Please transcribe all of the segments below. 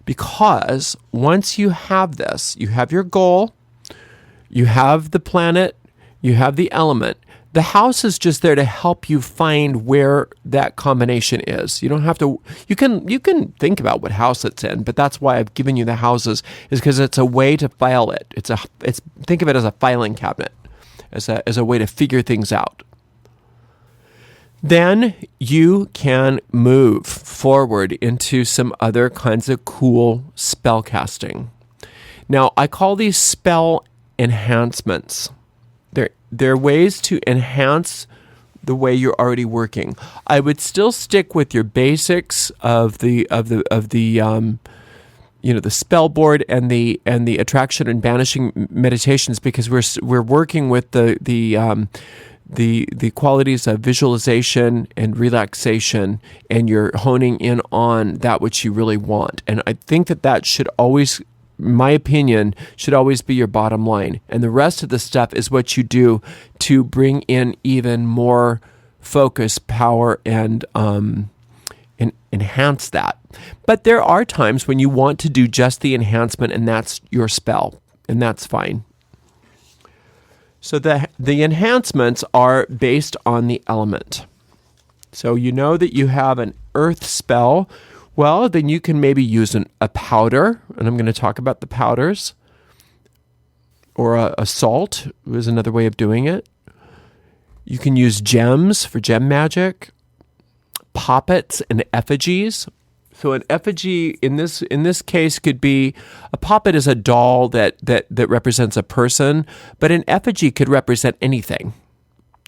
Because once you have this, you have your goal, you have the planet, you have the element. The house is just there to help you find where that combination is. You don't have to. You can think about what house it's in, but that's why I've given you the houses, is because it's a way to file it. Think of it as a filing cabinet, as a way to figure things out. Then you can move forward into some other kinds of cool spell casting. Now, I call these spell enhancements. They're ways to enhance the way you're already working. I would still stick with your basics of the spell board and the attraction and banishing meditations, because we're working with the qualities of visualization and relaxation, and you're honing in on that which you really want. And I think that should always, my opinion, should always be your bottom line. And the rest of the stuff is what you do to bring in even more focus, power, and enhance that. But there are times when you want to do just the enhancement, and that's your spell, and that's fine. So the enhancements are based on the element. So you know that you have an earth spell. Well, then you can maybe use a powder, and I'm going to talk about the powders. Or a salt is another way of doing it. You can use gems for gem magic, poppets and effigies. So an effigy in this case could be, a poppet is a doll that represents a person, but an effigy could represent anything.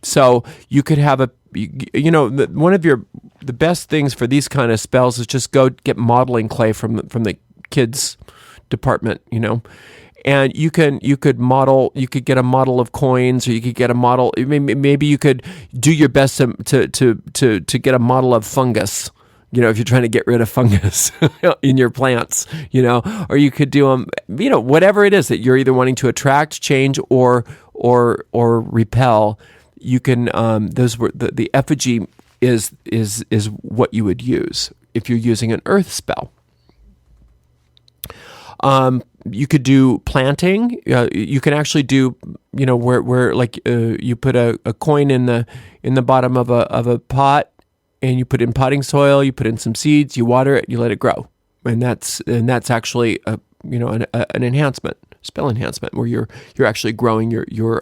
So you could have one of the best things for these kind of spells is just go get modeling clay from the kids department, and you could get a model of coins, or you could get a model. Maybe you could do your best to get a model of fungus. If you're trying to get rid of fungus in your plants, or you could do them, whatever it is that you're either wanting to attract, change, or repel. You can the effigy is what you would use if you're using an earth spell. You could do planting. You can actually do, where you put a coin in the bottom of a pot, and you put in potting soil, you put in some seeds, you water it, you let it grow, and that's actually an enhancement, spell enhancement, where you're actually growing your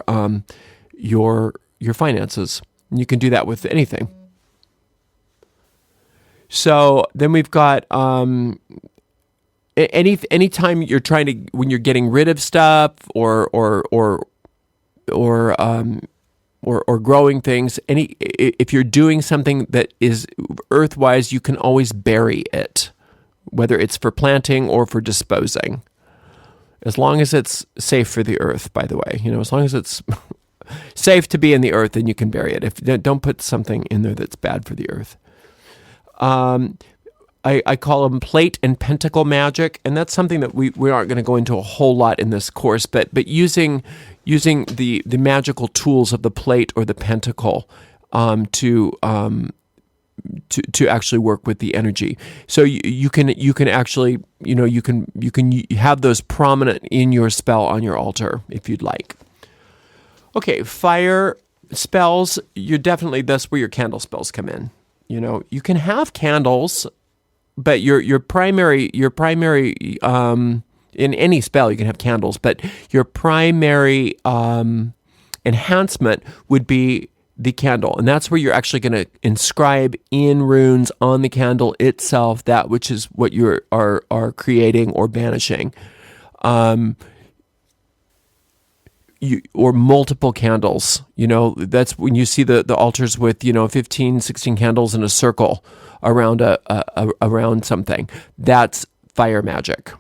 finances. And you can do that with anything. So then we've got anytime you're when you're getting rid of stuff or growing things, if you're doing something that is earth-wise, you can always bury it, whether it's for planting or for disposing, as long as it's safe for the earth. By the way, as long as it's safe to be in the earth, then you can bury it. Don't put something in there that's bad for the earth. I call them plate and pentacle magic, and that's something that we aren't going to go into a whole lot in this course, but using the magical tools of the plate or the pentacle to actually work with the energy. So you can actually you can have those prominent in your spell on your altar if you'd like. Okay, fire spells, that's where your candle spells come in. You can have candles, but your primary in any spell you can have candles, but your primary enhancement would be the candle, and that's where you're actually going to inscribe in runes on the candle itself that which is what you are creating or banishing. or multiple candles. That's when you see the altars with 15, 16 candles in a circle around around something. That's fire magic.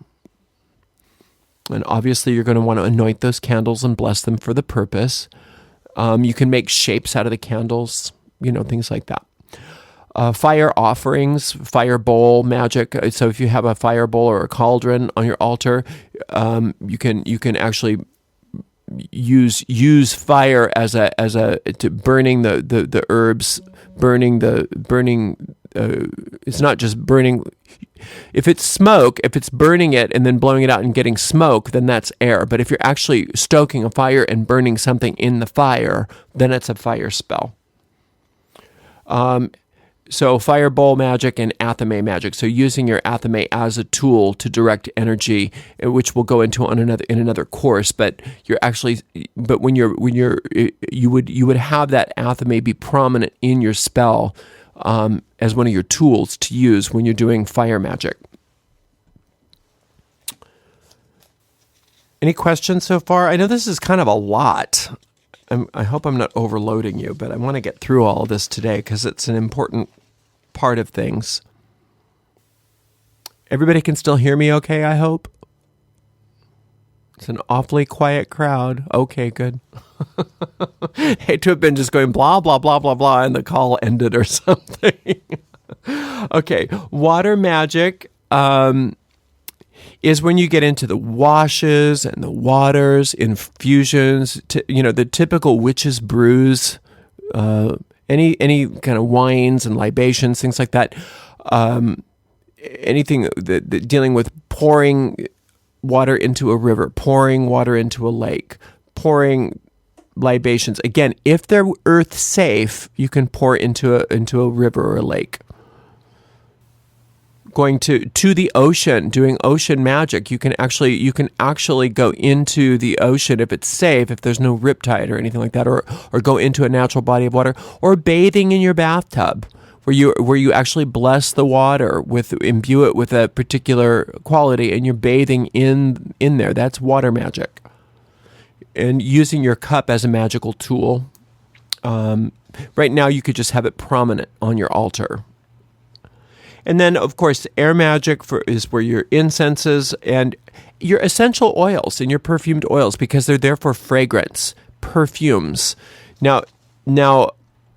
And obviously you're going to want to anoint those candles and bless them for the purpose. You can make shapes out of the candles, things like that. Fire offerings, fire bowl magic. So if you have a fire bowl or a cauldron on your altar, you can actually use fire as to burning the herbs, burning. It's not just burning. If it's smoke, if it's burning it and then blowing it out and getting smoke, then that's air. But if you're actually stoking a fire and burning something in the fire, then it's a fire spell. So fireball magic and athame magic. So using your athame as a tool to direct energy, which we'll go into in another course. But you would have that athame be prominent in your spell as one of your tools to use when you're doing fire magic. Any questions so far? I know this is kind of a lot. I hope I'm not overloading you, but I want to get through all of this today because it's an important part of things. Everybody can still hear me okay, I hope? It's an awfully quiet crowd. Okay, good. Hate to have been just going blah, blah, blah, blah, blah, and the call ended or something. Okay, water magic is when you get into the washes and the waters, infusions, the typical witch's brews, any kind of wines and libations, things like that. Anything that dealing with pouring water into a river, pouring water into a lake, pouring libations. Again, if they're earth safe, you can pour into a river or a lake. Going to the ocean, doing ocean magic, you can actually go into the ocean if it's safe, if there's no riptide or anything like that, or go into a natural body of water, or bathing in your bathtub, where you actually bless the water imbue it with a particular quality, and you're bathing in there. That's water magic. And using your cup as a magical tool. Right now, you could just have it prominent on your altar. And then, of course, air magic is where your incenses and your essential oils and your perfumed oils, because they're there for fragrance, perfumes. Now,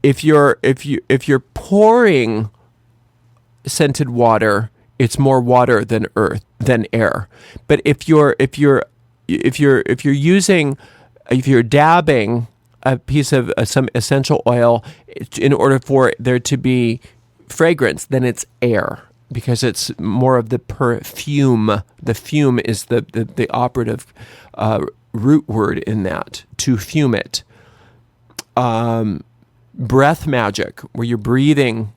if you're pouring scented water, it's more water than air. But if you're dabbing a piece of some essential oil in order for there to be fragrance, then it's air, because it's more of the perfume. The fume is the operative root word in that, to fume it. Breath magic, where you're breathing,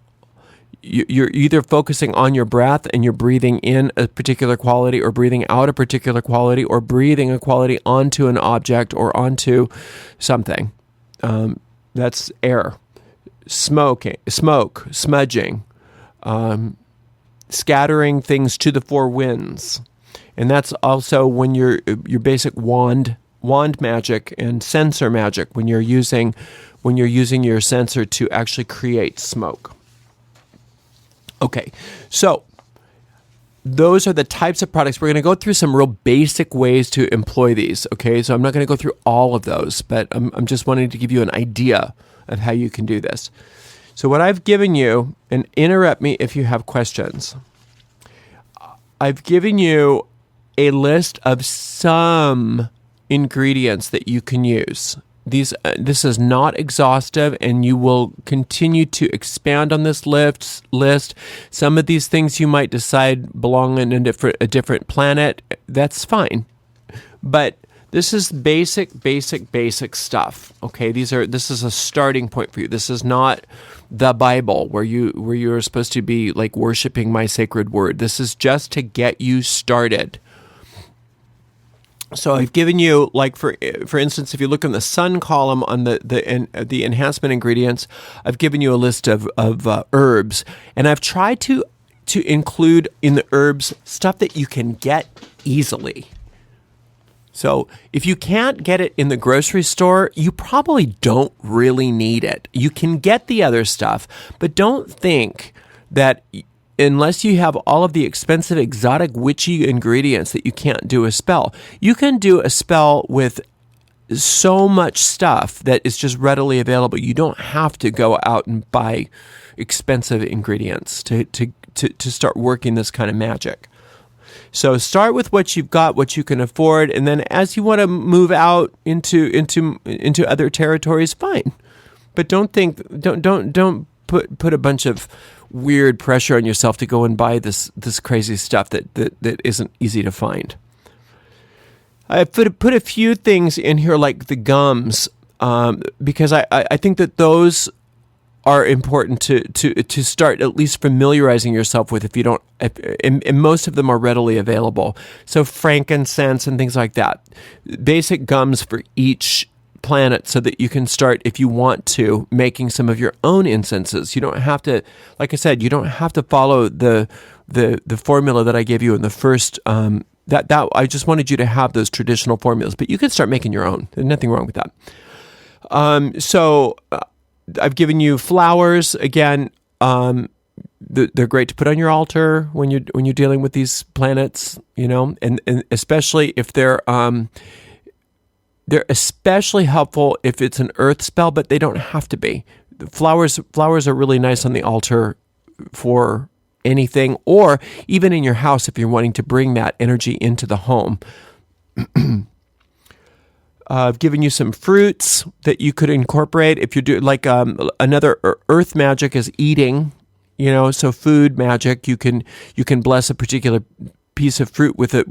you're either focusing on your breath and you're breathing in a particular quality, or breathing out a particular quality, or breathing a quality onto an object or onto something. That's air. Smoke, smudging, scattering things to the four winds. And that's also when your basic wand magic and censer magic, when you're using your censer to actually create smoke. Okay, so those are the types of products. We're going to go through some real basic ways to employ these. Okay, so I'm not going to go through all of those, but I'm just wanting to give you an idea of how you can do this. So what I've given you, and interrupt me if you have questions, I've given you a list of some ingredients that you can use. This is not exhaustive, and you will continue to expand on this list. Some of these things you might decide belong in a different planet. That's fine. But this is basic stuff. Okay, this is a starting point for you. This is not the Bible where you're supposed to be like worshiping my sacred word. This is just to get you started. So I've given you, like for instance, if you look in the sun column on the enhancement ingredients, I've given you a list of herbs, and I've tried to include in the herbs stuff that you can get easily. So if you can't get it in the grocery store, you probably don't really need it. You can get the other stuff, but don't think that unless you have all of the expensive, exotic, witchy ingredients that you can't do a spell. You can do a spell with so much stuff that is just readily available. You don't have to go out and buy expensive ingredients to start working this kind of magic. So start with what you've got, what you can afford, and then as you want to move out into other territories, fine. But don't put a bunch of weird pressure on yourself to go and buy this crazy stuff that isn't easy to find. I put a few things in here like the gums because I think that those are important to start at least familiarizing yourself with if you don't, and most of them are readily available. So frankincense and things like that. Basic gums for each planet so that you can start, if you want to, making some of your own incenses. You don't have to, like I said, you don't have to follow the formula that I gave you in the first, that I just wanted you to have those traditional formulas, but you can start making your own. There's nothing wrong with that. I've given you flowers. Again, they're great to put on your altar when you're dealing with these planets, and especially if they're especially helpful if it's an earth spell, but they don't have to be. Flowers are really nice on the altar for anything, or even in your house if you're wanting to bring that energy into the home. I've given you some fruits that you could incorporate if you do like another earth magic is eating, so food magic. You can bless a particular piece of fruit with an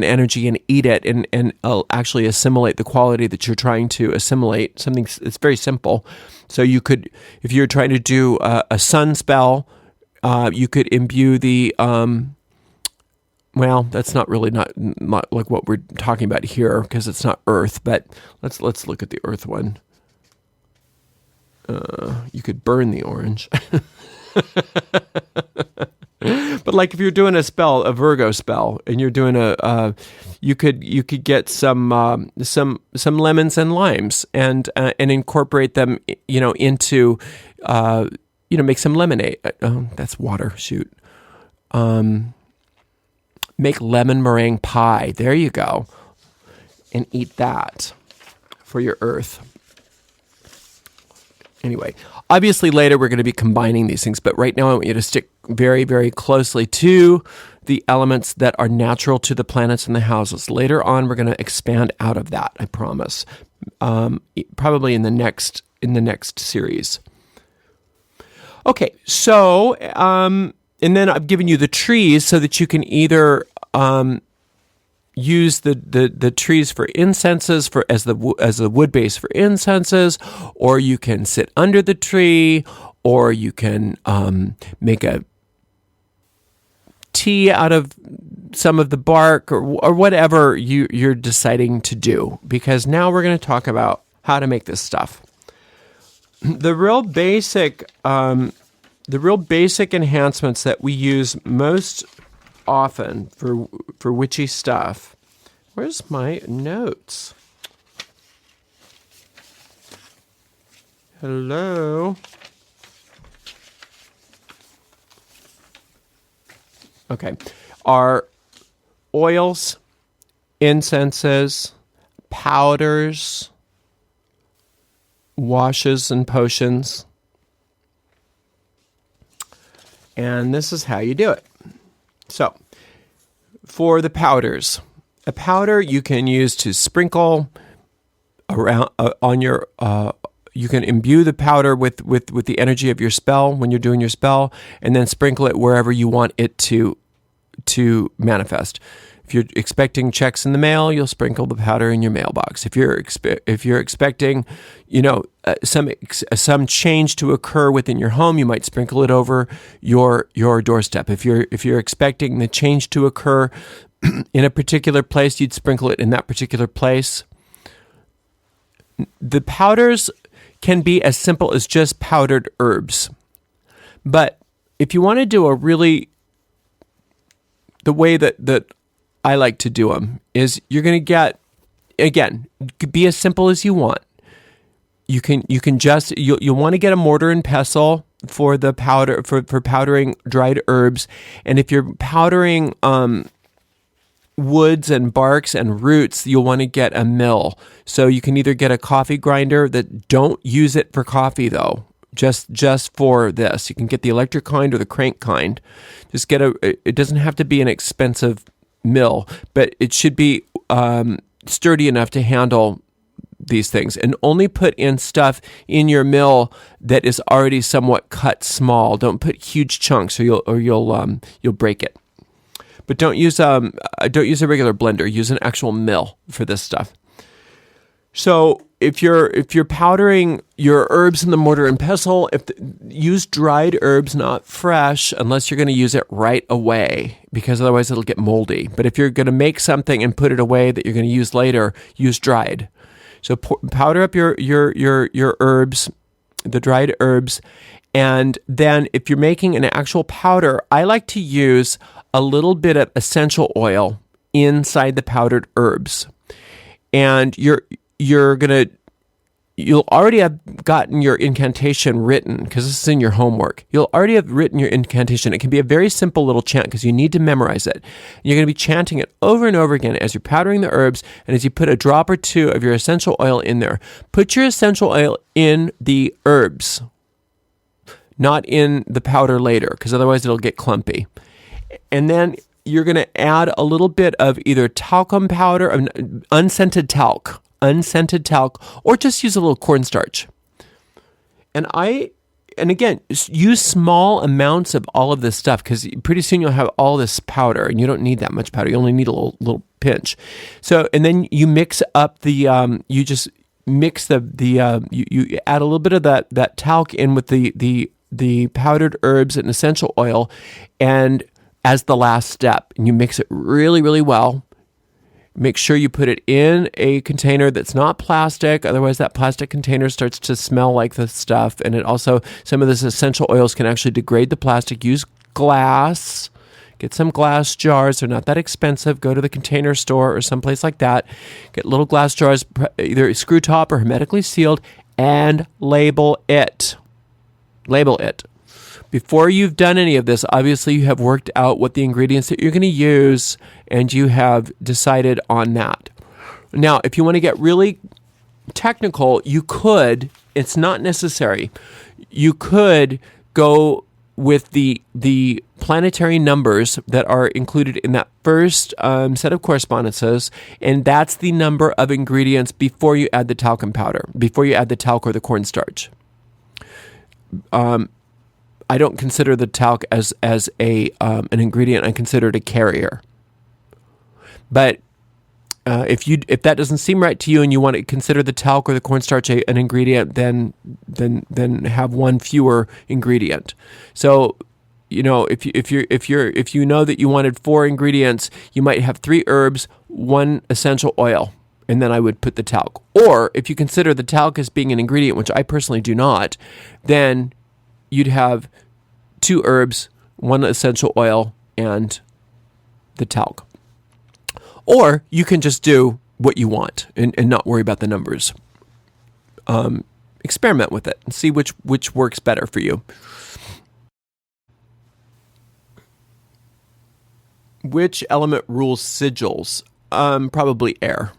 energy and eat it and actually assimilate the quality that you're trying to assimilate. Something it's very simple. So you could, if you're trying to do a sun spell, you could imbue the well, that's not like what we're talking about here because it's not earth, but let's look at the earth one. You could burn the orange. But like if you're doing a spell, a Virgo spell, and you're doing you could get some lemons and limes and incorporate them, into, make some lemonade. Oh, that's water. Shoot. Make lemon meringue pie. There you go. And eat that for your earth. Anyway, obviously later we're going to be combining these things, but right now I want you to stick very, very closely to the elements that are natural to the planets and the houses. Later on, we're going to expand out of that, I promise. Probably in the next series. Okay, so and then I've given you the trees so that you can either use the trees for incenses as the wood base for incenses, or you can sit under the tree, or you can make a tea out of some of the bark, or whatever you're deciding to do. Because now we're going to talk about how to make this stuff. The real basic enhancements that we use most often for witchy stuff. Where's my notes? Hello? Okay. Are oils, incenses, powders, washes, and potions. And this is how you do it. So, for the powders, a powder you can use to sprinkle around on your. You can imbue the powder with the energy of your spell when you're doing your spell, and then sprinkle it wherever you want it to manifest. If you're expecting checks in the mail, you'll sprinkle the powder in your mailbox. If you're expecting, some change to occur within your home, you might sprinkle it over your doorstep. If you're expecting the change to occur in a particular place, you'd sprinkle it in that particular place. The powders can be as simple as just powdered herbs, but if you want to do the way that I like to do them is you're going to get, again, be as simple as you want. You can just, you'll want to get a mortar and pestle for the powder, for powdering dried herbs. And if you're powdering woods and barks and roots, you'll want to get a mill. So you can either get a coffee grinder that, don't use it for coffee though, just for this. You can get the electric kind or the crank kind. Just get it doesn't have to be an expensive mill, but it should be sturdy enough to handle these things, and only put in stuff in your mill that is already somewhat cut small. Don't put huge chunks, or you'll break it. But don't use a regular blender. Use an actual mill for this stuff. So if you're powdering your herbs in the mortar and pestle, use dried herbs, not fresh, unless you're going to use it right away, because otherwise it'll get moldy. But if you're going to make something and put it away that you're going to use later, use dried. So powder up your herbs, the dried herbs, and then if you're making an actual powder, I like to use a little bit of essential oil inside the powdered herbs. And you'll already have gotten your incantation written, because this is in your homework. You'll already have written your incantation. It can be a very simple little chant because you need to memorize it. You're going to be chanting it over and over again as you're powdering the herbs, and as you put a drop or two of your essential oil in there. Put your essential oil in the herbs, not in the powder later, because otherwise it'll get clumpy. And then you're going to add a little bit of either talcum powder, unscented talc, or just use a little cornstarch. And again, use small amounts of all of this stuff, because pretty soon you'll have all this powder, and you don't need that much powder. You only need a little pinch. So, and then you mix up you add a little bit of that talc in with the powdered herbs and essential oil, and as the last step, and you mix it really, really well. Make sure you put it in a container that's not plastic. Otherwise, that plastic container starts to smell like the stuff. And it also, some of these essential oils can actually degrade the plastic. Use glass. Get some glass jars. They're not that expensive. Go to the Container Store or someplace like that. Get little glass jars, either screw top or hermetically sealed, and label it. Label it. Before you've done any of this, obviously you have worked out what the ingredients that you're going to use, and you have decided on that. Now, if you want to get really technical, you could, it's not necessary, you could go with the planetary numbers that are included in that first set of correspondences, and that's the number of ingredients before you add the talcum powder, before you add the talc or the cornstarch. I don't consider the talc as an ingredient. I consider it a carrier. But if that doesn't seem right to you, and you want to consider the talc or the cornstarch an ingredient, then have one fewer ingredient. So, if you know that you wanted 4 ingredients, you might have 3 herbs, 1 essential oil, and then I would put the talc. Or if you consider the talc as being an ingredient, which I personally do not, then you'd have 2 herbs, 1 essential oil, and the talc. Or you can just do what you want and not worry about the numbers. Experiment with it and see which works better for you. Which element rules sigils? Probably air.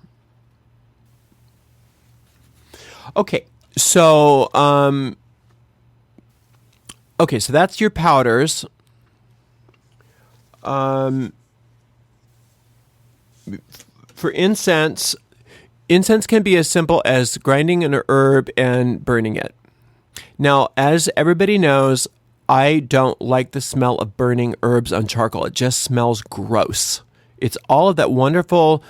Okay, so so that's your powders. For incense can be as simple as grinding an herb and burning it. Now, as everybody knows, I don't like the smell of burning herbs on charcoal. It just smells gross. It's all of that wonderful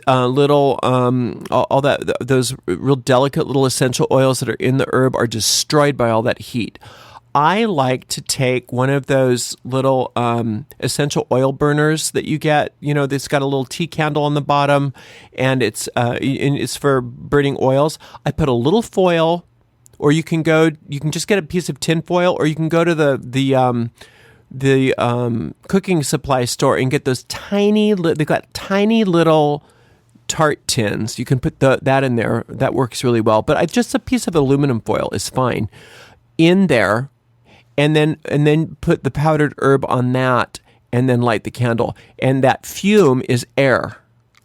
little those real delicate little essential oils that are in the herb are destroyed by all that heat. I like to take one of those little essential oil burners that you get. That's got a little tea candle on the bottom, and it's for burning oils. I put a little foil, or you can just get a piece of tin foil, or you can go to cooking supply store and get those they've got tiny little tart tins. You can put that in there. That works really well. But just a piece of aluminum foil is fine in there, and then put the powdered herb on that, and then light the candle. And that fume is air.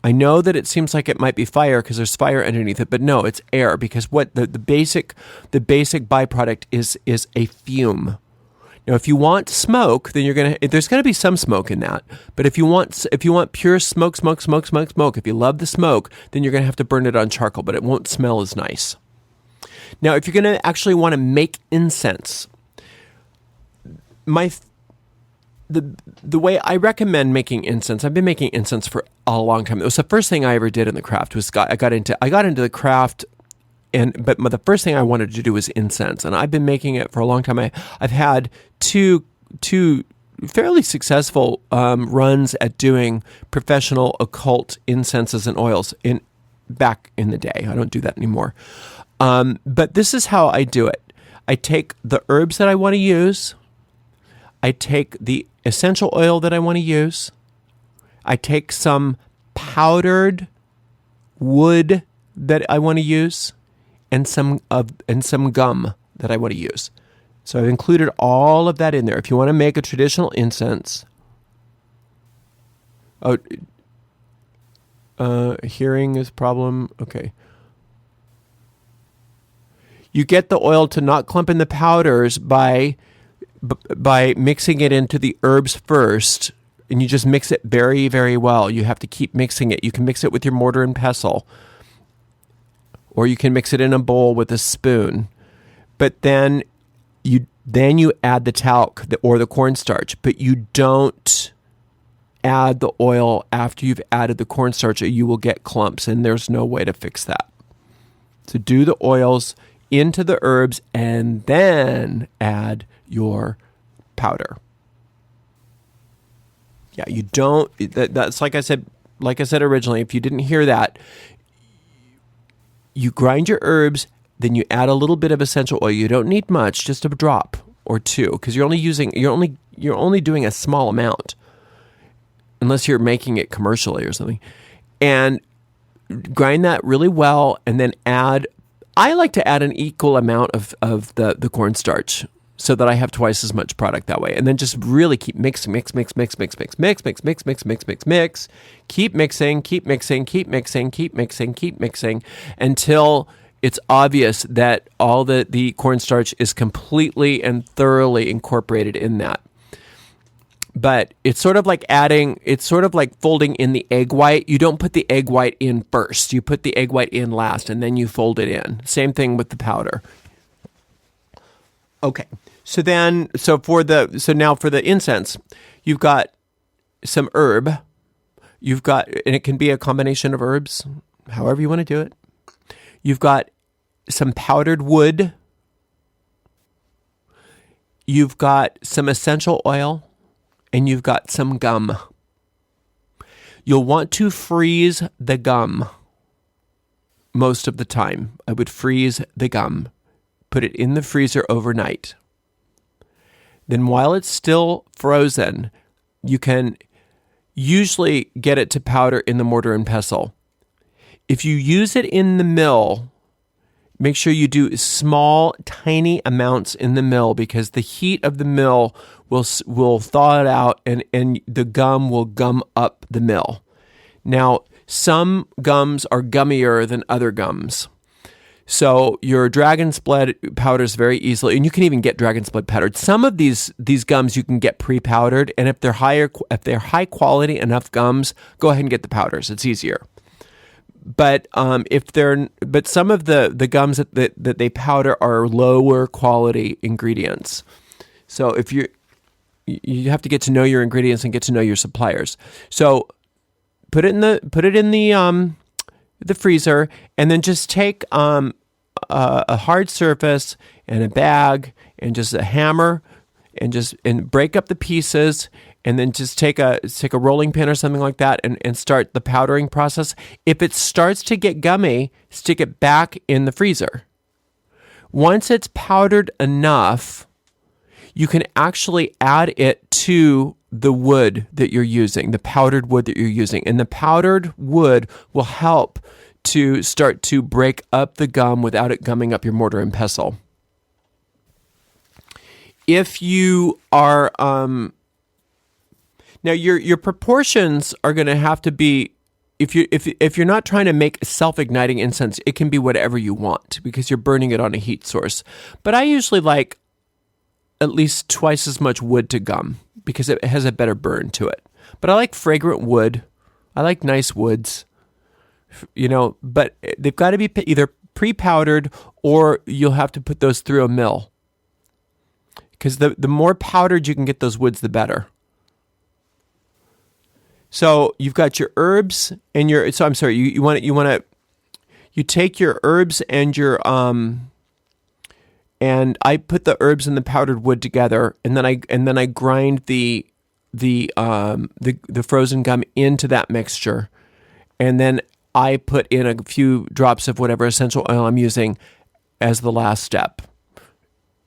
I know that it seems like it might be fire because there's fire underneath it, but no, it's air, because what the basic byproduct is a fume. Now, if you want smoke, then there's gonna be some smoke in that. But if you want pure smoke, if you love the smoke, then you're gonna have to burn it on charcoal, but it won't smell as nice. Now, if you're gonna actually want to make incense, the way I recommend making incense, I've been making incense for a long time. It was the first thing I ever did in the craft. I got into the craft. But the first thing I wanted to do was incense, and I've been making it for a long time. I've had two fairly successful runs at doing professional occult incenses and oils back in the day. I don't do that anymore. But this is how I do it. I take the herbs that I want to use. I take the essential oil that I want to use. I take some powdered wood that I want to use, and some gum that I want to use. So I've included all of that in there. If you want to make a traditional incense, hearing is a problem. Okay. You get the oil to not clump in the powders by mixing it into the herbs first, and you just mix it very, very well. You have to keep mixing it. You can mix it with your mortar and pestle, or you can mix it in a bowl with a spoon. But then you add the talc or the cornstarch, but you don't add the oil after you've added the cornstarch, or you will get clumps, and there's no way to fix that. So do the oils into the herbs and then add your powder. Yeah, you don't. That's like I said originally. If you didn't hear that, you grind your herbs, then you add a little bit of essential oil. You don't need much, just a drop or two, because you're only doing a small amount, unless you're making it commercially or something. And grind that really well, and then I like to add an equal amount of the cornstarch, so that I have twice as much product that way. And then just really keep mixing, mix. Keep mixing until it's obvious that all the cornstarch is completely and thoroughly incorporated in that. But it's sort of like folding in the egg white. You don't put the egg white in first. You put the egg white in last, and then you fold it in. Same thing with the powder. Okay. So now for the incense, you've got some herb. And it can be a combination of herbs, however you want to do it. You've got some powdered wood. You've got some essential oil, and you've got some gum. You'll want to freeze the gum most of the time. I would freeze the gum. Put it in the freezer overnight. Then while it's still frozen, you can usually get it to powder in the mortar and pestle. If you use it in the mill, make sure you do small, tiny amounts in the mill, because the heat of the mill will thaw it out, and the gum will gum up the mill. Now, some gums are gummier than other gums. So your dragon's blood powders very easily, and you can even get dragon's blood powdered. Some of these gums you can get pre-powdered, and if they're high quality enough gums, go ahead and get the powders. It's easier. But some of the gums that they powder are lower quality ingredients. So if you have to get to know your ingredients and get to know your suppliers. So put it in the freezer, and then just take a hard surface and a bag and just a hammer and break up the pieces, and then just take a rolling pin or something like that and start the powdering process. If it starts to get gummy, stick it back in the freezer. Once it's powdered enough, you can actually add it to the wood that you're using, the powdered wood that you're using. And the powdered wood will help to start to break up the gum without it gumming up your mortar and pestle. If you are, now your proportions are going to have to be, if you're not trying to make self-igniting incense, it can be whatever you want because you're burning it on a heat source. But I usually like at least twice as much wood to gum because it has a better burn to it. But I like fragrant wood. I like nice woods, but they've got to be either pre-powdered or you'll have to put those through a mill. Because the more powdered you can get those woods, the better. So you've got your herbs and you take your herbs and your and I put the herbs and the powdered wood together, and then I grind the frozen gum into that mixture, and then I put in a few drops of whatever essential oil I'm using as the last step,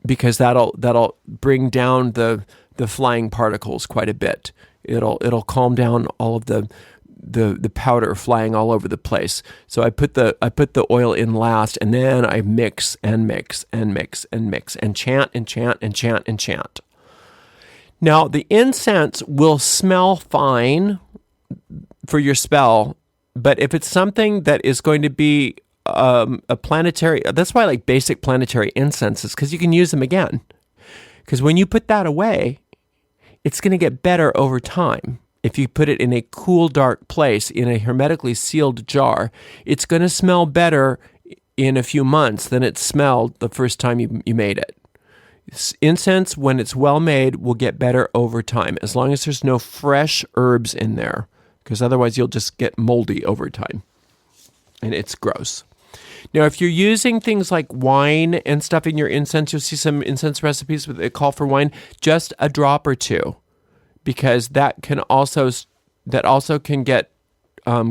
because that'll bring down the flying particles quite a bit. It'll calm down all of the powder flying all over the place. So I put the oil in last, and then I mix and mix and mix and mix and chant and chant and chant and chant. Now the incense will smell fine for your spell, but if it's something that is going to be a planetary, that's why I like basic planetary incenses, because you can use them again. Because when you put that away, it's going to get better over time. If you put it in a cool, dark place in a hermetically sealed jar, it's going to smell better in a few months than it smelled the first time you made it. Incense, when it's well made, will get better over time, as long as there's no fresh herbs in there, because otherwise you'll just get moldy over time, and it's gross. Now, if you're using things like wine and stuff in your incense, you'll see some incense recipes that call for wine, just a drop or two, because that also can get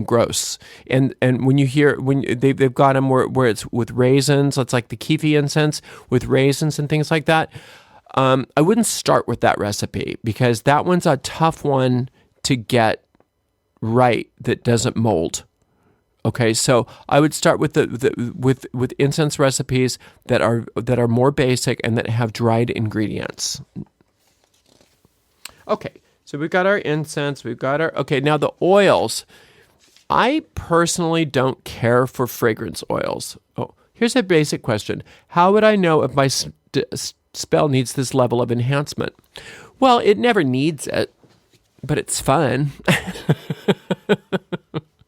gross. And when they've got them where it's with raisins, it's like the kefi incense with raisins and things like that. I wouldn't start with that recipe, because that one's a tough one to get right that doesn't mold. Okay, so I would start with with incense recipes that are more basic and that have dried ingredients. Okay, so we've got our incense, now the oils. I personally don't care for fragrance oils. Oh, here's a basic question. How would I know if my spell needs this level of enhancement? Well, it never needs it, but it's fun.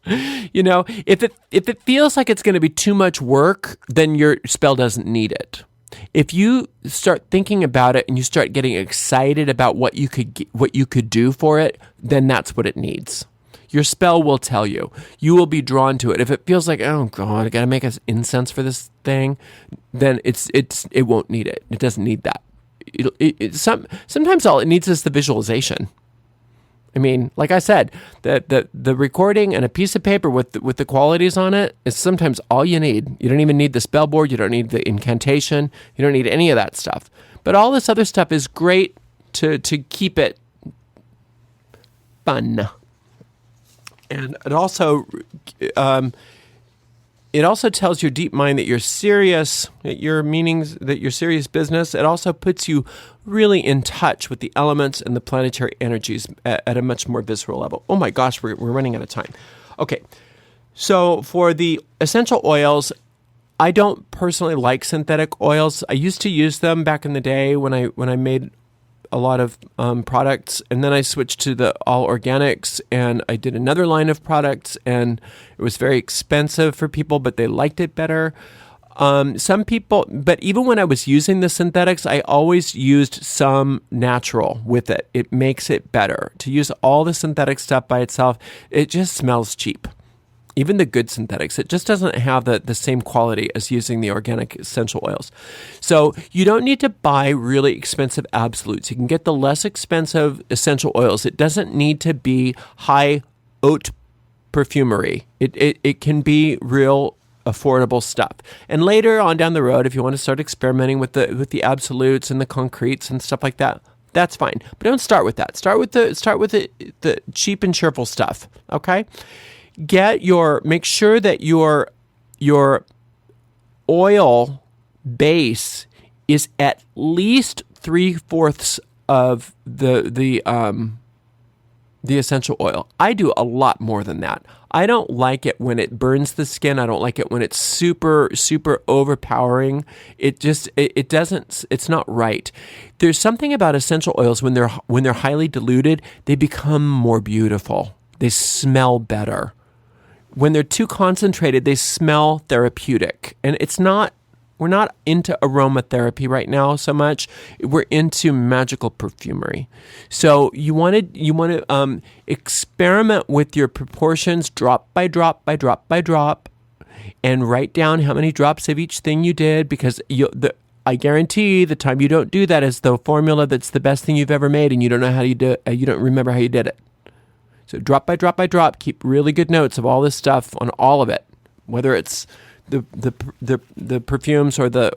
If it feels like it's going to be too much work, then your spell doesn't need it. If you start thinking about it and you start getting excited about what you could do for it, then that's what it needs. Your spell will tell you. You will be drawn to it. If it feels like, oh God, I got to make an incense for this thing, then it won't need it. It doesn't need that. Sometimes all it needs is the visualization. I mean, like I said, the recording and a piece of paper with the qualities on it is sometimes all you need. You don't even need the spell board. You don't need the incantation. You don't need any of that stuff. But all this other stuff is great to keep it fun. And it also tells your deep mind that you're serious, that your meanings, that you're serious business. It also puts you really in touch with the elements and the planetary energies at a much more visceral level. Oh my gosh, we're running out of time. Okay, so for the essential oils, I don't personally like synthetic oils. I used to use them back in the day when I made a lot of products, and then I switched to the all organics, and I did another line of products, and it was very expensive for people, but they liked it better. Some people, but even when I was using the synthetics, I always used some natural with it. It makes it better. To use all the synthetic stuff by itself, it just smells cheap. Even the good synthetics, it just doesn't have the same quality as using the organic essential oils. So you don't need to buy really expensive absolutes. You can get the less expensive essential oils. It doesn't need to be high haute perfumery. It can be real affordable stuff. And later on down the road, if you want to start experimenting with the absolutes and the concretes and stuff like that, that's fine. But don't start with that. Start with the cheap and cheerful stuff. Okay? Make sure that your oil base is at least 3/4 of the essential oil. I do a lot more than that. I don't like it when it burns the skin. I don't like it when it's super, super overpowering. It's not right. There's something about essential oils when they're highly diluted, they become more beautiful. They smell better. When they're too concentrated, they smell therapeutic. And we're not into aromatherapy right now so much. We're into magical perfumery. So you want to experiment with your proportions, drop by drop by drop by drop, and write down how many drops of each thing you did. Because I guarantee the time you don't do that is the formula that's the best thing you've ever made, and you don't know how you do it. You don't remember how you did it. So drop by drop by drop, keep really good notes of all this stuff on all of it, whether it's the perfumes or the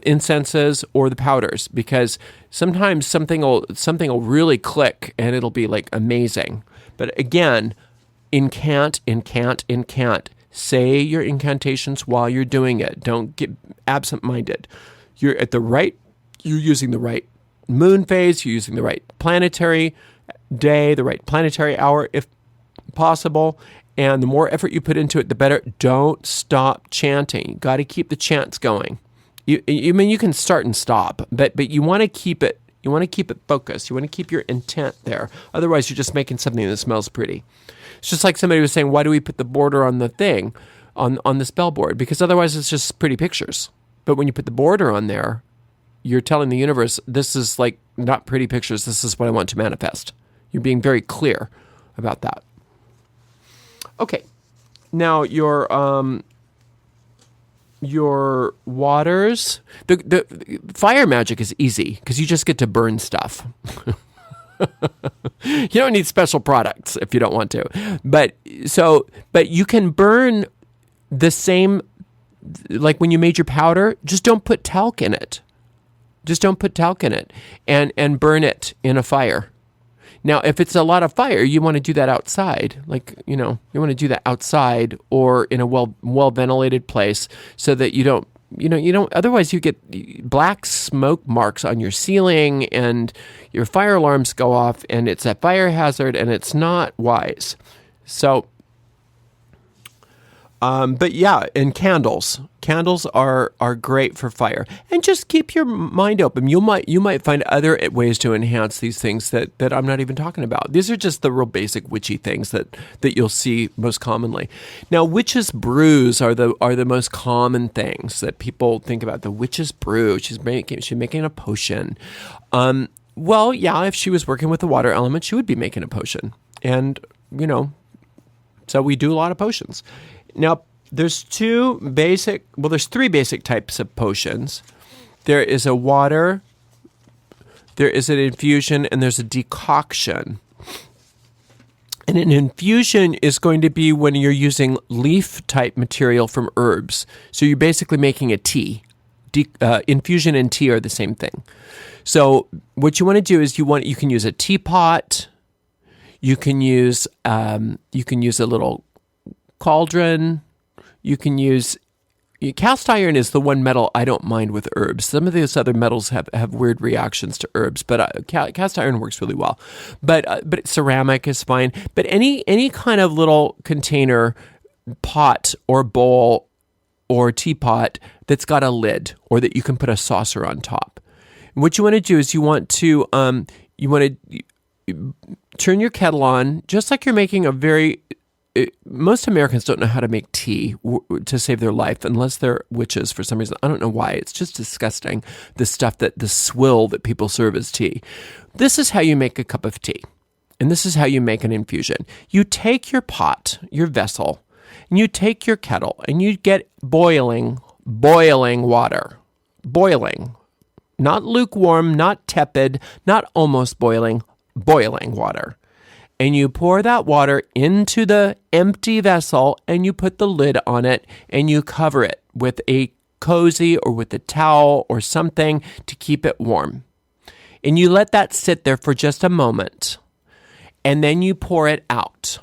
incenses or the powders, because sometimes something will really click and it'll be like amazing. But again, incant. Say your incantations while you're doing it. Don't get absent-minded. You're using the right moon phase, you're using the right planetary day, the right planetary hour if possible. And the more effort you put into it, the better. Don't stop chanting. You got to keep the chants going. You can start and stop, but you want to keep it. You want to keep it focused. You want to keep your intent there. Otherwise, you're just making something that smells pretty. It's just like somebody was saying, why do we put the border on the thing, on the spell board? Because otherwise, it's just pretty pictures. But when you put the border on there, you're telling the universe, this is like not pretty pictures. This is what I want to manifest. You're being very clear about that. Okay, now your waters, the fire magic is easy because you just get to burn stuff. You don't need special products if you don't want to, but you can burn the same, like when you made your powder. Just don't put talc in it. And burn it in a fire. Now, if it's a lot of fire, you want to do that outside. You want to do that outside or in a well ventilated place so that you don't, otherwise you get black smoke marks on your ceiling and your fire alarms go off and it's a fire hazard and it's not wise. So, but yeah, and candles are great for fire, and just keep your mind open. You might find other ways to enhance these things that I'm not even talking about. These are just the real basic witchy things that you'll see most commonly. Now, witch's brews are the most common things that people think about. The witch's brew, she's making a potion. Well, yeah, if she was working with the water element, she would be making a potion, and so we do a lot of potions. Now, there's three basic types of potions. There is a water, there is an infusion, and there's a decoction. And an infusion is going to be when you're using leaf-type material from herbs. So you're basically making a tea. Infusion and tea are the same thing. So what you want to do is you can use a teapot. You can use a little cauldron. You can use cast iron is the one metal I don't mind with herbs. Some of those other metals have weird reactions to herbs, but cast iron works really well. But ceramic is fine. But any kind of little container, pot or bowl or teapot that's got a lid or that you can put a saucer on top. And what you want to do is you want to turn your kettle on just like you're making most Americans don't know how to make tea to save their life unless they're witches for some reason. I don't know why. It's just disgusting, the swill that people serve as tea. This is how you make a cup of tea. And this is how you make an infusion. You take your pot, your vessel, and you take your kettle, and you get boiling water. Boiling. Not lukewarm, not tepid, not almost boiling water. and you pour that water into the empty vessel, and you put the lid on it, and you cover it with a cozy or with a towel or something to keep it warm. And you let that sit there for just a moment, and then you pour it out,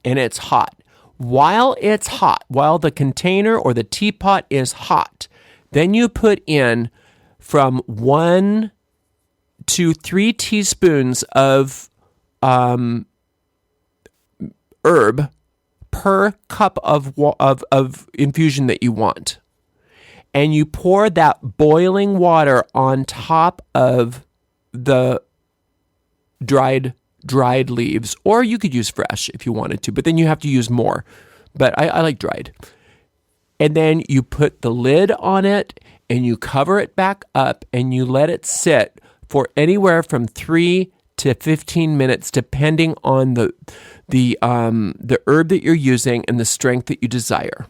and it's hot. While it's hot, while the container or the teapot is hot, then you put in from 1 to 3 teaspoons of herb per cup of infusion that you want. And you pour that boiling water on top of the dried leaves, or you could use fresh if you wanted to, but then you have to use more. But I like dried. And then you put the lid on it, and you cover it back up, and you let it sit for anywhere from 3 to 15 minutes, depending on the herb that you're using and the strength that you desire.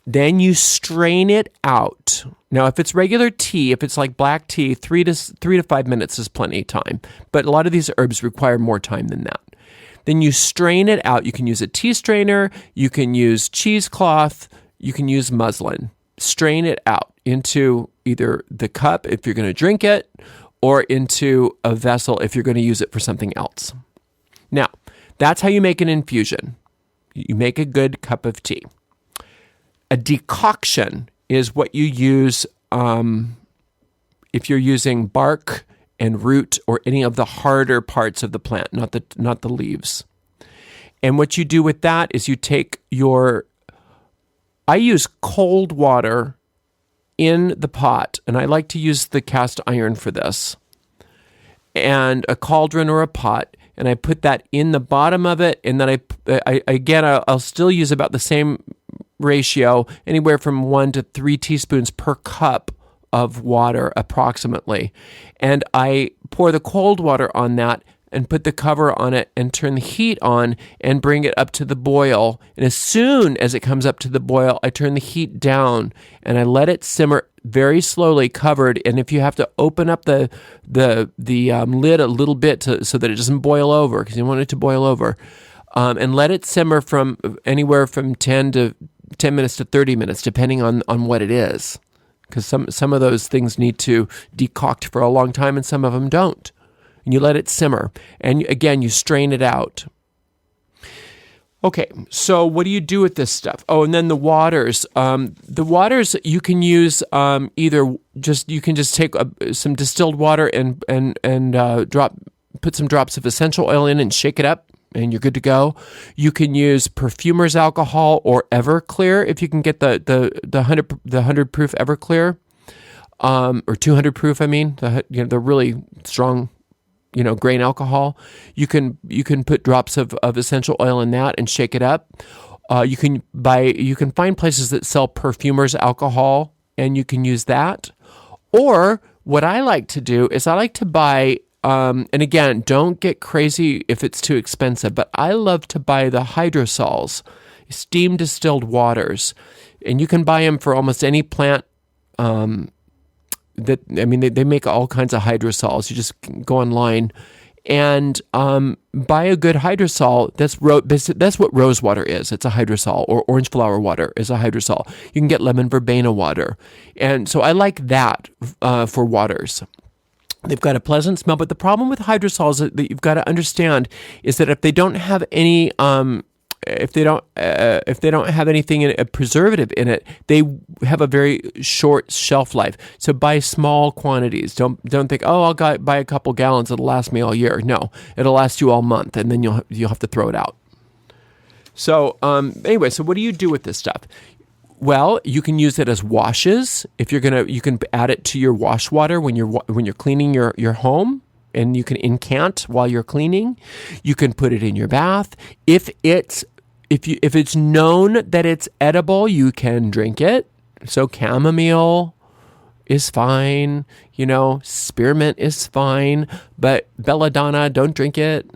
Then you strain it out. Now, if it's regular tea, if it's like black tea, 3 to 5 minutes is plenty of time. But a lot of these herbs require more time than that. Then you strain it out. You can use a tea strainer. You can use cheesecloth. You can use muslin. Strain it out into either the cup if you're going to drink it, or into a vessel if you're going to use it for something else. Now, that's how you make an infusion. You make a good cup of tea. A decoction is what you use if you're using bark and root or any of the harder parts of the plant, not the leaves. And what you do with that is you take I use cold water in the pot, and I like to use the cast iron for this, and a cauldron or a pot, and I put that in the bottom of it, and then I'll still use about the same ratio, anywhere from 1 to 3 teaspoons per cup of water approximately. And I pour the cold water on that and put the cover on it and turn the heat on and bring it up to the boil. And as soon as it comes up to the boil, I turn the heat down and I let it simmer very slowly, covered. And if you have to open up the lid a little bit so that it doesn't boil over, because you want it to boil over, and let it simmer from anywhere from 10 minutes to 30 minutes, depending on what it is. Because some of those things need to decoct for a long time and some of them don't. And you let it simmer. And again, you strain it out. Okay, so what do you do with this stuff? Oh, and then the waters. The waters you can use you can just take some distilled water and put some drops of essential oil in and shake it up, and you're good to go. You can use perfumer's alcohol or Everclear if you can get the 100 proof Everclear, or 200 proof. I mean, the really strong, grain alcohol. You can put drops of essential oil in that and shake it up. You can find places that sell perfumer's alcohol, and you can use that. Or what I like to do is I like to buy. And again, don't get crazy if it's too expensive, but I love to buy the hydrosols, steam distilled waters, and you can buy them for almost any plant. They make all kinds of hydrosols. You just go online and buy a good hydrosol. That's what rose water is. It's a hydrosol, or orange flower water is a hydrosol. You can get lemon verbena water, and so I like that for waters. They've got a pleasant smell, but the problem with hydrosols that you've got to understand is that if they don't have any, if they don't have anything in a preservative in it, they have a very short shelf life. So buy small quantities. Don't think, I'll buy a couple gallons, it'll last me all year. No, it'll last you all month, and then you'll have to throw it out. So anyway, so what do you do with this stuff? Well, you can use it as washes. If you can add it to your wash water when you're cleaning your home, and you can incant while you're cleaning. You can put it in your bath. If it's known that it's edible, you can drink it. So chamomile is fine. Spearmint is fine, but belladonna, don't drink it.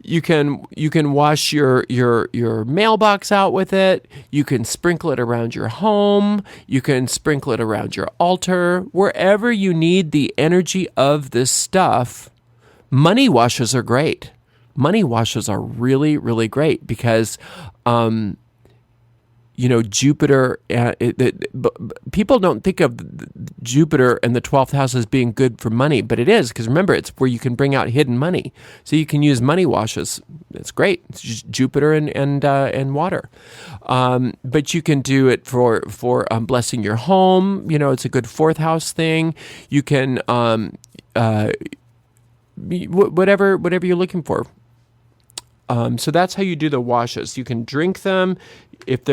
You can wash your mailbox out with it. You can sprinkle it around your home. You can sprinkle it around your altar. Wherever you need the energy of this stuff, money washes are great. Money washes are really, really great because Jupiter, people don't think of Jupiter and the 12th house as being good for money, but it is, because remember, it's where you can bring out hidden money. So you can use money washes. It's great. It's just Jupiter and water. But you can do it for blessing your home. It's a good 4th house thing. You can, whatever you're looking for. So that's how you do the washes. You can drink them. If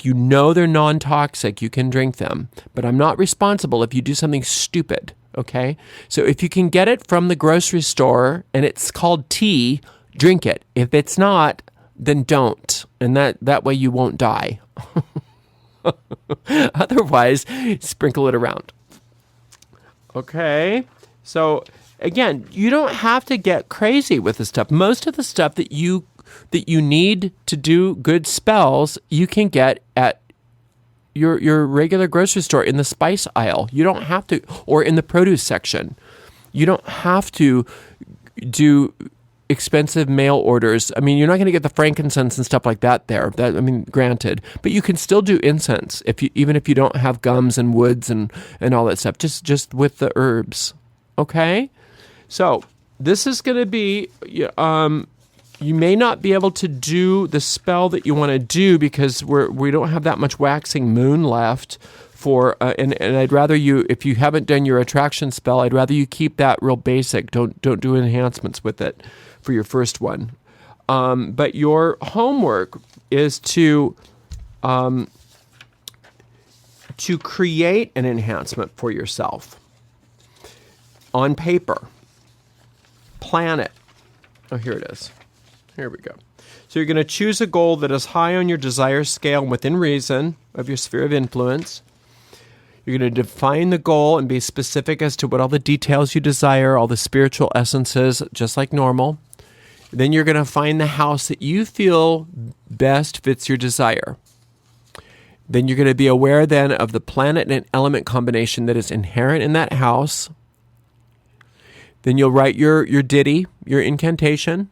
you know they're non-toxic, you can drink them. But I'm not responsible if you do something stupid, okay? So if you can get it from the grocery store and it's called tea, drink it. If it's not, then don't. And that way you won't die. Otherwise, sprinkle it around. Okay? So again, you don't have to get crazy with this stuff. Most of the stuff that you need to do good spells, you can get at your regular grocery store in the spice aisle. You don't have to, or in the produce section. You don't have to do expensive mail orders. I mean, you're not going to get the frankincense and stuff like that there. Granted, but you can still do incense even if you don't have gums and woods and all that stuff. Just with the herbs. Okay? So this is going to be, you may not be able to do the spell that you want to do because we don't have that much waxing moon left for, and I'd rather you, if you haven't done your attraction spell, I'd rather you keep that real basic. Don't do enhancements with it for your first one. But your homework is to create an enhancement for yourself on paper. Plan it. Oh, here it is. Here we go. So you're going to choose a goal that is high on your desire scale and within reason of your sphere of influence. You're going to define the goal and be specific as to what all the details you desire, all the spiritual essences, just like normal. Then you're going to find the house that you feel best fits your desire. Then you're going to be aware then of the planet and element combination that is inherent in that house. Then you'll write your ditty, your incantation,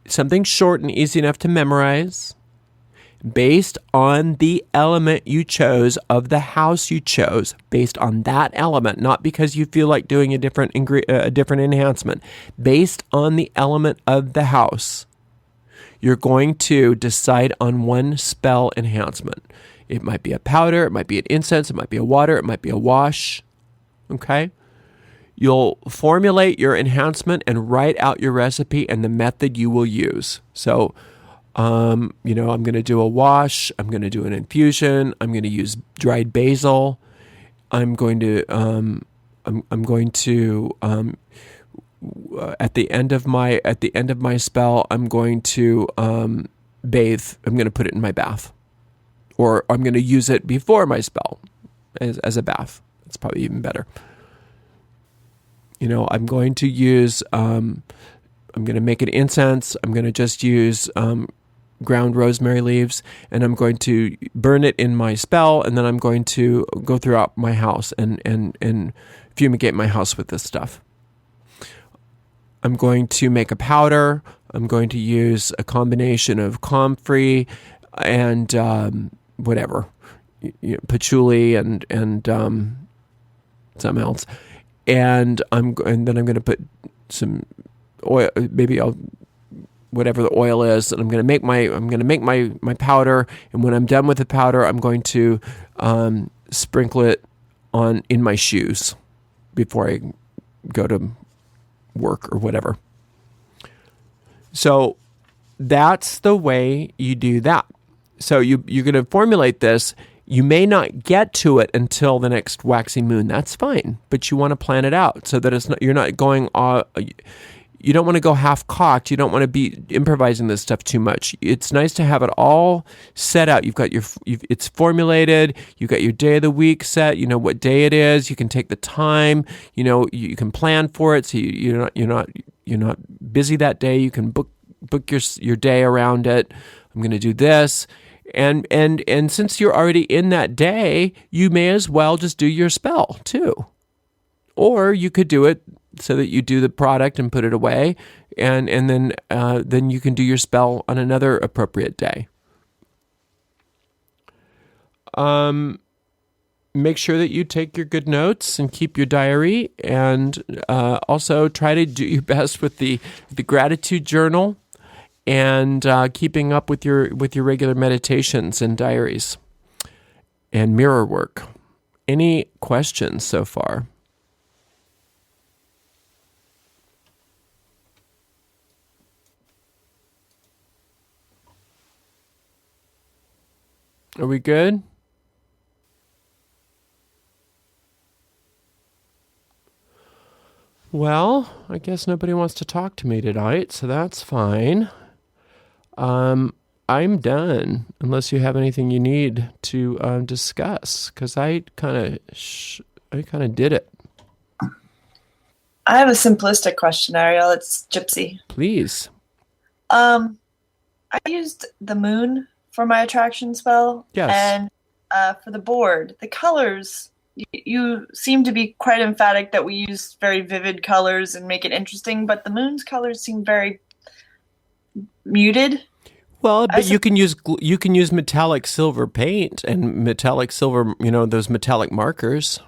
something short and easy enough to memorize, based on the element you chose of the house you chose, based on that element, not because you feel like doing a different enhancement, based on the element of the house. You're going to decide on one spell enhancement. It might be a powder, it might be an incense, it might be a water, it might be a wash. Okay? You'll formulate your enhancement and write out your recipe and the method you will use. So, I'm going to do a wash. I'm going to do an infusion. I'm going to use dried basil. I'm going to, at the end of my spell, I'm going to bathe. I'm going to put it in my bath, or I'm going to use it before my spell as a bath. It's probably even better. I'm going to use, I'm going to make an incense. I'm going to just use ground rosemary leaves, and I'm going to burn it in my spell, and then I'm going to go throughout my house and fumigate my house with this stuff. I'm going to make a powder. I'm going to use a combination of comfrey and patchouli and something else. And then I'm going to put some oil, maybe whatever the oil is, and I'm going to make my powder. And when I'm done with the powder, I'm going to sprinkle it in my shoes before I go to work or whatever. So that's the way you do that. So you're going to formulate this. You may not get to it until the next waxing moon. That's fine, but you want to plan it out so that you're not going. You don't want to go half-cocked. You don't want to be improvising this stuff too much. It's nice to have it all set out. You've got it's formulated. You've got your day of the week set. You know what day it is. You can take the time. You can plan for it. So you're not you're not busy that day, you can book your day around it. I'm going to do this. And since you're already in that day, you may as well just do your spell too. Or you could do it so that you do the product and put it away, and then you can do your spell on another appropriate day. Make sure that you take your good notes and keep your diary, and also try to do your best with the gratitude journal and keeping up with your regular meditations and diaries and mirror work. Any questions so far? Are we good? Well, I guess nobody wants to talk to me tonight, so that's fine. I'm done, unless you have anything you need to discuss, because I kind of did it. I have a simplistic question, Ariel. It's Gypsy. Please. I used the moon for my attraction spell. Yes. And for the board, the colors, you seem to be quite emphatic that we use very vivid colors and make it interesting, but the moon's colors seem very muted. Well, but you can use metallic silver paint and metallic silver, those metallic markers.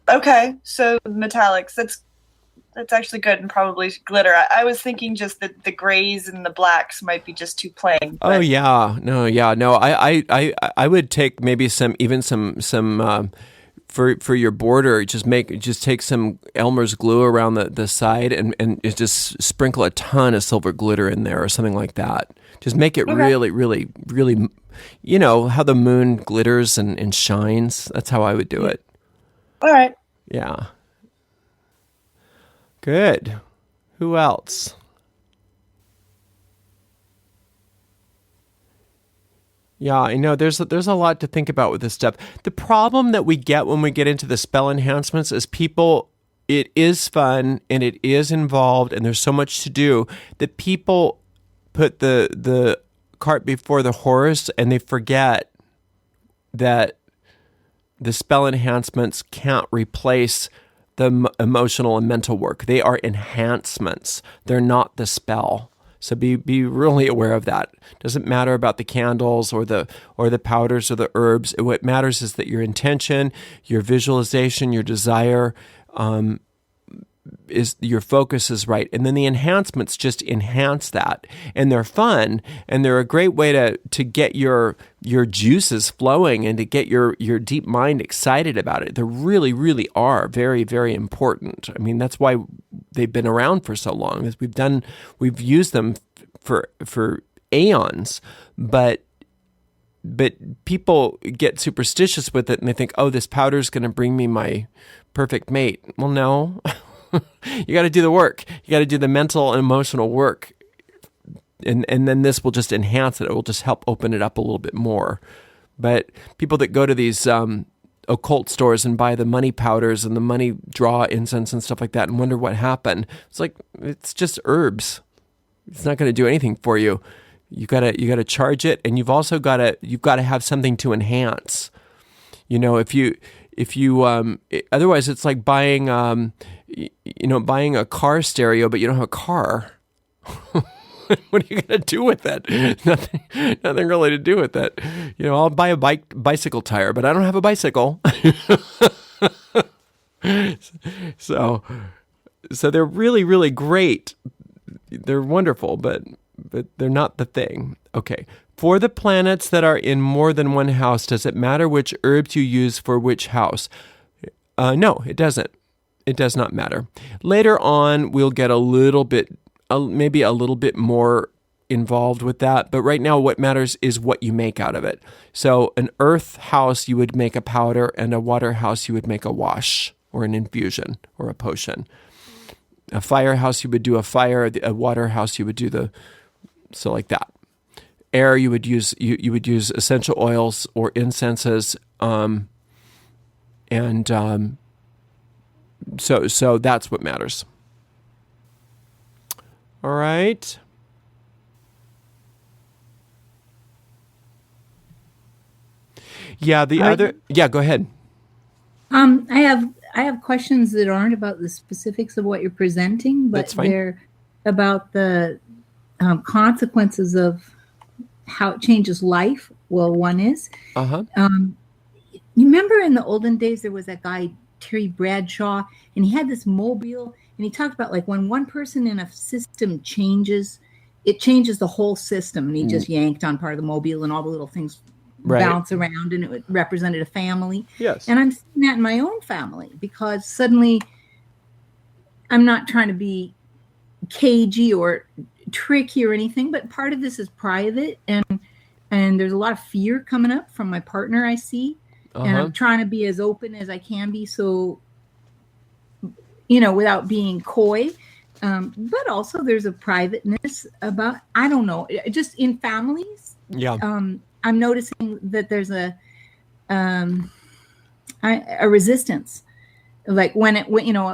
Okay, so metallics, that's actually good, and probably glitter. I was thinking just that the grays and the blacks might be just too plain. Oh yeah, no. I would take maybe some for your border. Just take some Elmer's glue around the side and just sprinkle a ton of silver glitter in there or something like that. Just make it really, really, really, how the moon glitters and shines. That's how I would do it. All right. Yeah. Good. Who else? Yeah, I know there's a lot to think about with this stuff. The problem that we get when we get into the spell enhancements is it is fun and it is involved and there's so much to do that people put the cart before the horse, and they forget that the spell enhancements can't replace the emotional and mental work. They are enhancements. They're not the spell. So be really aware of that. Doesn't matter about the candles or the powders or the herbs. What matters is that your intention, your visualization, your desire, is your focus is right. And then the enhancements just enhance that. And they're fun, and they're a great way to get your juices flowing and to get your deep mind excited about it. They really, really are very, very important. I mean, that's why they've been around for so long, is we've used them for aeons, but people get superstitious with it and they think, oh, this powder is going to bring me my perfect mate. Well, no. You got to do the work. You got to do the mental and emotional work. And then this will just enhance it. It will just help open it up a little bit more. But people that go to these occult stores and buy the money powders and the money draw incense and stuff like that and wonder what happened. It's just herbs. It's not going to do anything for you. You gotta charge it, and you've got to have something to enhance. If you otherwise it's like buying a car stereo, but you don't have a car. What are you gonna do with that? Nothing really to do with that. I'll buy a bicycle tire, but I don't have a bicycle. So they're really, really great. They're wonderful, but they're not the thing. Okay. For the planets that are in more than one house, does it matter which herbs you use for which house? No, it doesn't. It does not matter. Later on, we'll get maybe a little bit more involved with that. But right now, what matters is what you make out of it. So an earth house, you would make a powder, and a water house, you would make a wash or an infusion or a potion. A fire house, you would do a fire. A water house, you would do so like that. Air, you would use essential oils or incenses, so that's what matters. All right. Yeah, go ahead. I have questions that aren't about the specifics of what you're presenting, but they're about the consequences of how it changes life. Well, one is, you remember in the olden days, there was that guy, Terry Bradshaw, and he had this mobile, and he talked about like when one person in a system changes, it changes the whole system. And he just yanked on part of the mobile and all the little things bounce around, and it represented a family. Yes. And I'm seeing that in my own family, because suddenly I'm not trying to be cagey or tricky or anything, but part of this is private, and there's a lot of fear coming up from my partner, I see. And I'm trying to be as open as I can be, so, without being coy. But also there's a privateness about, I don't know, just in families. Yeah. I'm noticing that there's a resistance. Like when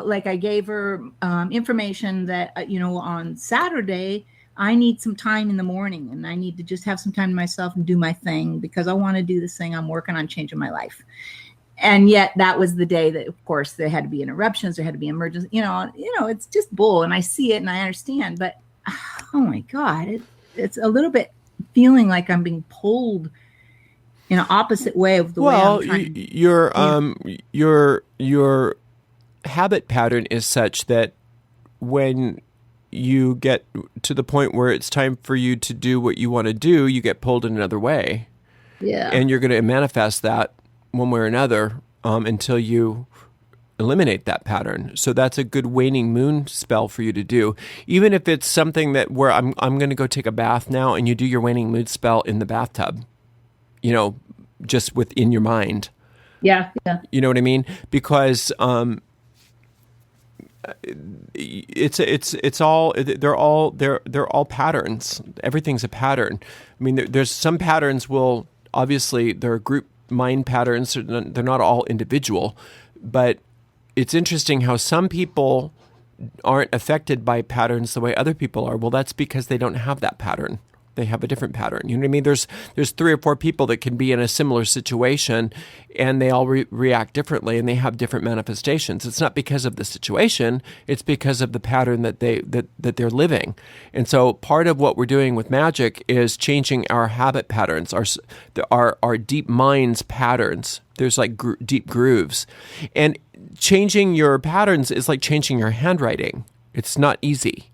like I gave her information that, on Saturday, I need some time in the morning, and I need to just have some time to myself and do my thing, because I want to do this thing. I'm working on changing my life. And yet that was the day that, of course, there had to be interruptions. There had to be emergency, it's just bull. And I see it and I understand, but oh my God, it's a little bit feeling like I'm being pulled in an opposite way of the way I'm trying. Your habit pattern is such that when you get to the point where it's time for you to do what you want to do, you get pulled in another way. Yeah. And you're going to manifest that one way or another until you eliminate that pattern. So that's a good waning moon spell for you to do. Even if it's something that where I'm going to go take a bath now, and you do your waning moon spell in the bathtub, just within your mind. Yeah. Yeah. You know what I mean? Because it's all they're all patterns. Everything's a pattern. I mean, there's some patterns will obviously they're group mind patterns. They're not all individual, but it's interesting how some people aren't affected by patterns the way other people are. Well, that's because they don't have that pattern. They have a different pattern. You know what I mean? There's 3 or 4 people that can be in a similar situation, and they all react differently, and they have different manifestations. It's not because of the situation; it's because of the pattern that they're living. And so, part of what we're doing with magic is changing our habit patterns, our deep minds patterns. There's like deep grooves, and changing your patterns is like changing your handwriting. It's not easy,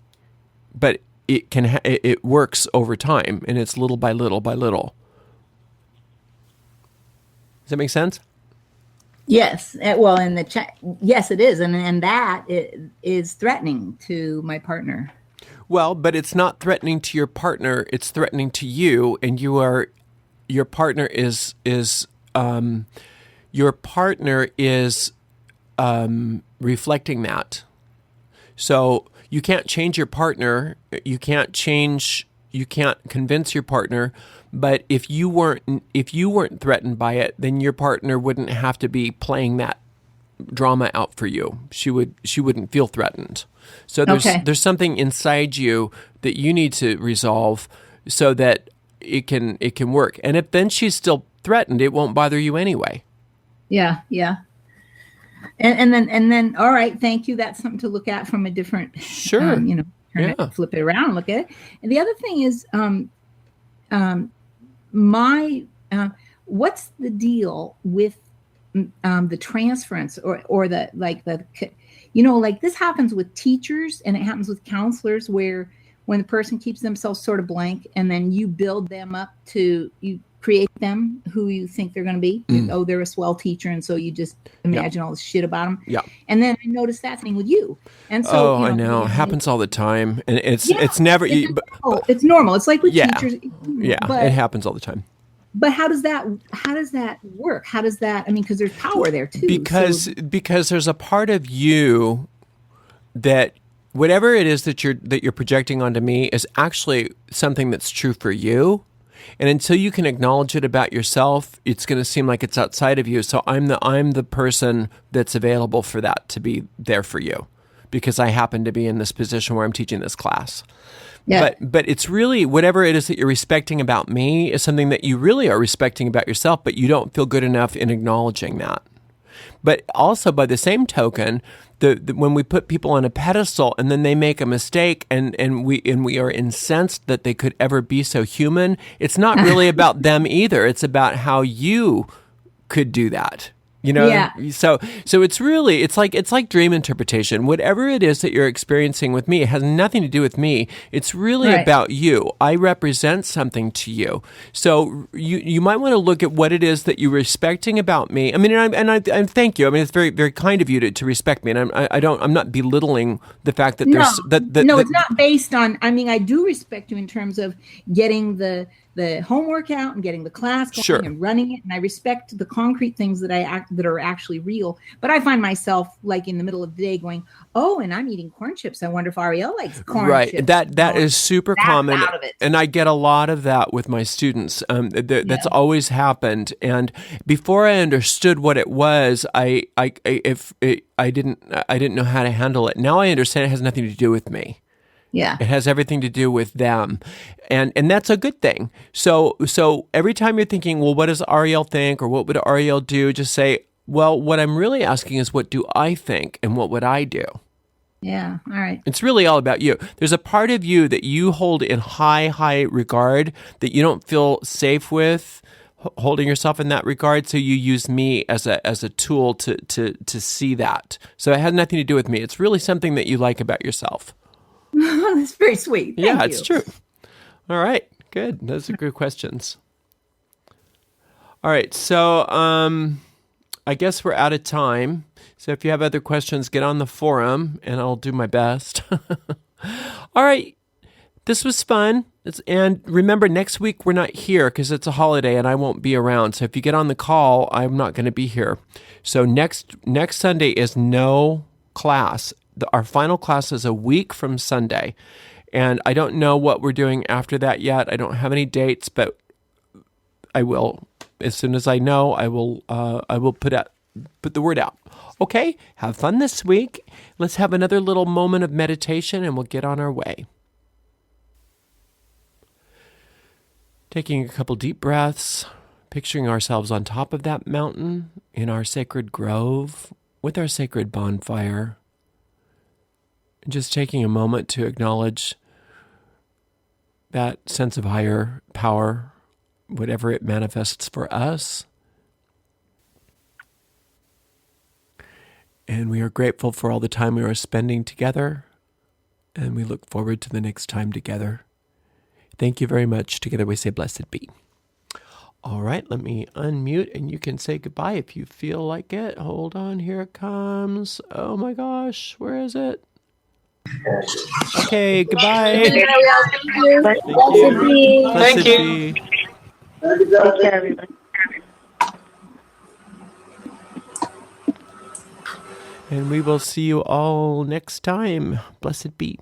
but it works over time, and it's little by little by little. Does that make sense? Yes. Well, in the chat, yes, it is, and that is threatening to my partner. Well, but it's not threatening to your partner; it's threatening to you, and your partner is reflecting that. So you can't change your partner. You can't convince your partner. But if you weren't threatened by it, then your partner wouldn't have to be playing that drama out for you. She wouldn't feel threatened. So there's something inside you that you need to resolve so that it can work. And if then she's still threatened, it won't bother you anyway. Yeah, yeah. And then all right, thank you. That's something to look at from a different flip it around and look at it. And the other thing is what's the deal with the transference or this happens with teachers, and it happens with counselors, where when the person keeps themselves sort of blank, and then you build them up you create them who you think they're going to be. Oh, they're a swell teacher, and so you just imagine all this shit about them. Yeah. And then I noticed that thing with you. And so I know. It happens all the time, and it's never. It's normal. It's like with teachers. Yeah, it happens all the time. But how does that work? How does that? I mean, because there's power there too. Because there's a part of you that whatever it is that you're projecting onto me is actually something that's true for you. And until you can acknowledge it about yourself, it's going to seem like it's outside of you. So I'm the person that's available for that to be there for you, because I happen to be in this position where I'm teaching this class. Yeah. But it's really whatever it is that you're respecting about me is something that you really are respecting about yourself, but you don't feel good enough in acknowledging that. But also by the same token, when we put people on a pedestal and then they make a mistake and we are incensed that they could ever be so human, it's not really about them either. It's about how you could do that. You know, Yeah. so it's really, it's like dream interpretation. Whatever it is that you're experiencing with me, it has nothing to do with me. It's really Right. about you. I represent something to you. So you might want to look at what it is that you're respecting about me. I mean, and I thank you. I mean, it's very, very kind of you to respect me. And I'm not belittling the fact that there's No, it's not based on. I mean, I do respect you in terms of getting the homework out and getting the class going Sure. and running it, and I respect the concrete things that that are actually real. But I find myself like in the middle of the day going, "Oh, and I'm eating corn chips. I wonder if Ariel likes corn chips." Right. That is super That's common. out of it. And I get a lot of that with my students. That's always happened. And before I understood what it was, I didn't know how to handle it. Now I understand it has nothing to do with me. Yeah. It has everything to do with them. And that's a good thing. So every time you're thinking, well, what does Ariel think or what would Ariel do? Just say, well, what I'm really asking is what do I think and what would I do? Yeah. All right. It's really all about you. There's a part of you that you hold in high regard that you don't feel safe with holding yourself in that regard. So you use me as a tool to see that. So it has nothing to do with me. It's really something that you like about yourself. That's very sweet. Thank Yeah, you. it's true. All right, good. Those are good questions. All right, so I guess we're out of time. So if you have other questions, get on the forum, and I'll do my best. All right, this was fun. And remember, next week we're not here because it's a holiday, and I won't be around. So if you get on the call, I'm not going to be here. So next Sunday is no class. Our final class is a week from Sunday, and I don't know what we're doing after that yet. I don't have any dates, but I will as soon as I know. I will put the word out. Okay, have fun this week. Let's have another little moment of meditation, and we'll get on our way. Taking a couple deep breaths, picturing ourselves on top of that mountain in our sacred grove with our sacred bonfire. Just taking a moment to acknowledge that sense of higher power, whatever it manifests for us. And we are grateful for all the time we are spending together, and we look forward to the next time together. Thank you very much. Together we say blessed be. All right, let me unmute, and you can say goodbye if you feel like it. Hold on, here it comes. Oh my gosh, where is it? Okay, goodbye. Thank you. Thank you. Blessed Blessed be. be. Take care, everyone. And we will see you all next time. Blessed be.